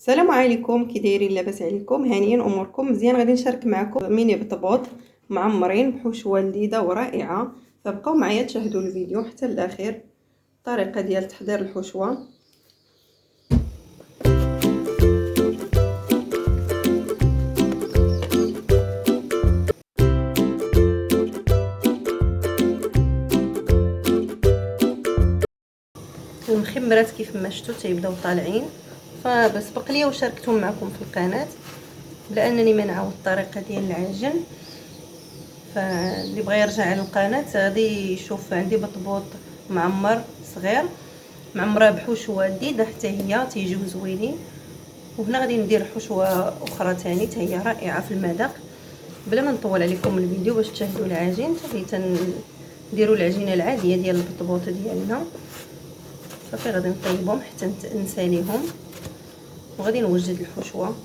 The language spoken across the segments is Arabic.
السلام عليكم، كي دايرين؟ لاباس عليكم؟ هانيين اموركم مزيان. غادي نشارك معكم ميني بطبوط معمرين بحشوه لذيذه ورائعه، فبقاو معايا تشاهدوا الفيديو حتى الاخير. الطريقه ديال تحضير الحشوه. المخمرات كيف ما شفتوا تيبداو طالعين، فسبق لي وشاركتهم معكم في القناه لانني ما نعاود الطريقه ديال العجن. فاللي بغى يرجع للقناه غادي يشوف عندي بطبوط معمر صغير معمره بحشوه لذيذه حتى هي تيجيو زوينين. وهنا غادي ندير حشوه اخرى ثاني حتى هي رائعه في المذاق. بلا ما نطول عليكم الفيديو باش تشاهدوا العجين، صافي نديروا العجينه العاديه ديال البطبوط ديالنا. صافي غادي نطيبهم حتى نساليهم وغادي نوجد الحشوه.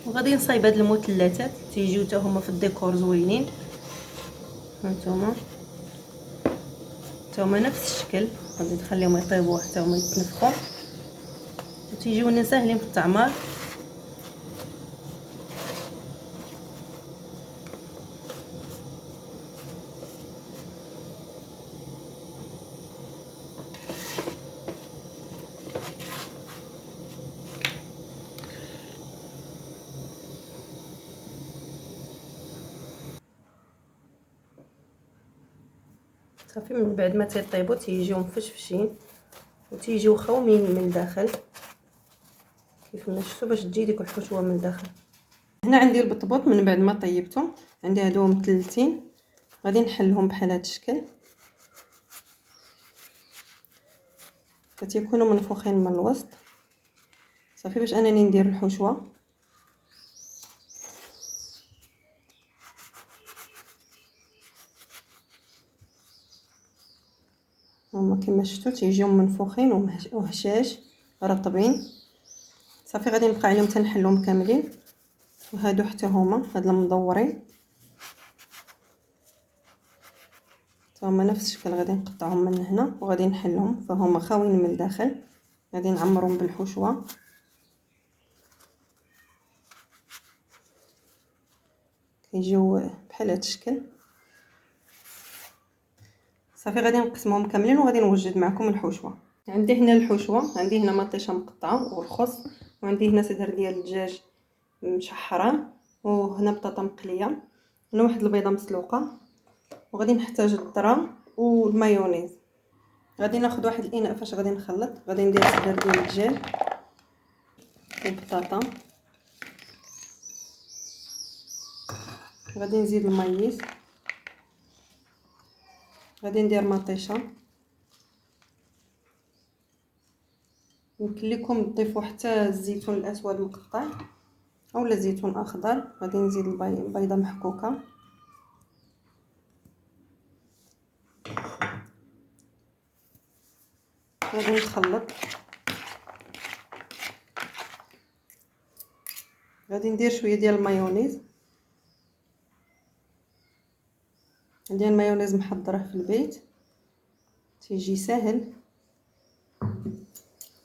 وغادي نصايب هاد المثلثات تيجيو حتى هما في الديكور زوينين. هانتوما حتى هما نفس الشكل، غادي نخليهم يطيبوا حتى هما يتنفخوا وتيجيونا ساهلين في التعمار. صافي من بعد ما تيطيبوا تيجيو مفشفشين وتيجيو خومين من الداخل كيف ما شفتوا، باش تجي ديك الحشوه من الداخل. هنا عندي البطبوط من بعد ما طيبتهم، عندي هادو مثلثين، غادي نحلهم بحال هاد الشكل فتيكونوا منفوخين من الوسط. صافي باش انني ندير الحشوه. هما كما شفتوا تيجيو منفوخين وهشاش رطبين. صافي غادي نبقى عليهم تنحلهم كاملين. وهادو حتى هما هاد المدورين هما نفس الشكل، غادي نقطعهم من هنا وغادي نحلهم فهما خاويين من الداخل. غادي نعمرهم بالحشوه كيجيو بحال هاد الشكل. صافي غادي نقسمهم كاملين وغادي نوجد معكم الحشوه. عندي هنا الحشوه، عندي هنا مطيشه مقطعه والخص، وعندي هنا صدر ديال الدجاج مشحران، وهنا بطاطا مقليه، هنا واحد البيضه مسلوقه، وغادي نحتاج الذره والمايونيز. غادي ناخذ واحد الاناء فاش غادي نخلط. غادي ندير صدر ديال الدجاج والبطاطا، غادي نزيد المايز، غادي ندير مطيشه. يمكن لكم تضيفوا حتى الزيتون الاسود مقطع اولا زيتون اخضر. غادي نزيد البيضه محكوكه، غادي نخلط. غادي ندير شويه ديال المايونيز، عندي المايونيز محضره في البيت تيجي ساهل.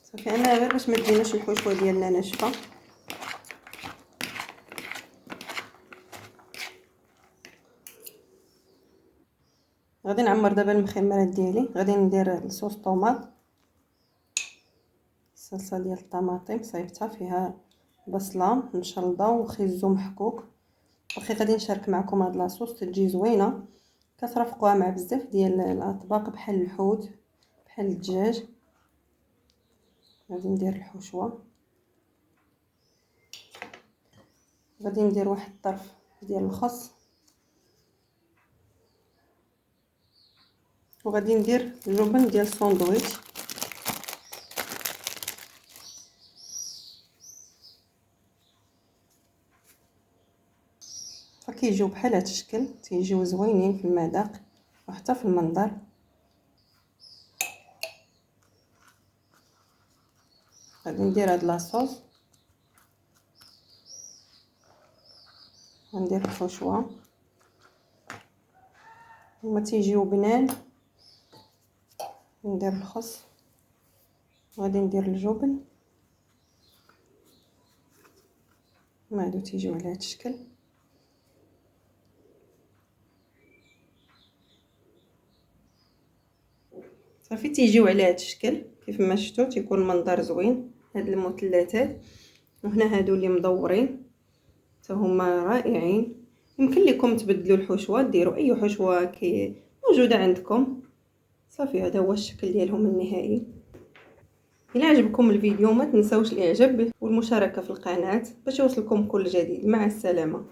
صافي انا غير باش ما تجيناش الحشوه ديالنا ناشفه. غادي نعمر دابا المخمرات ديالي. غادي ندير الصوص طوماط، الصلصه ديال الطماطم صايبتها فيها بصله مشلضه وخيزو محكوك. واخي غادي نشارك معكم هاد لاصوص تجي زوينه، كترافقوها مع بزاف ديال الاطباق بحال الحوت بحال الدجاج. غادي ندير الحشوه، غادي ندير واحد الطرف ديال الخس، وغادي ندير الجبن ديال الساندويتش. فكيجيو بحال هذا الشكل، تيجيو زوينين في المذاق وحتى في المنظر. غادي ندير هاد لاصوص، غندير الحشوه، هما تيجيو بنان ندير الخس، غادي ندير الجبن، هادو تيجيو على هاد الشكل. صافي تيجيو على هاد الشكل كيف ما شفتوا، تيكون المنظر زوين. هاد المثلثات، وهنا هادو اللي مدورين حتى هما رائعين. يمكن لكم تبدلوا الحشوه، ديروا اي حشوه موجوده عندكم. صافي هذا هو الشكل ديالهم النهائي. الى عجبكم الفيديو ما تنسوش الاعجاب والمشاركه في القناه باش يوصلكم كل جديد. مع السلامه.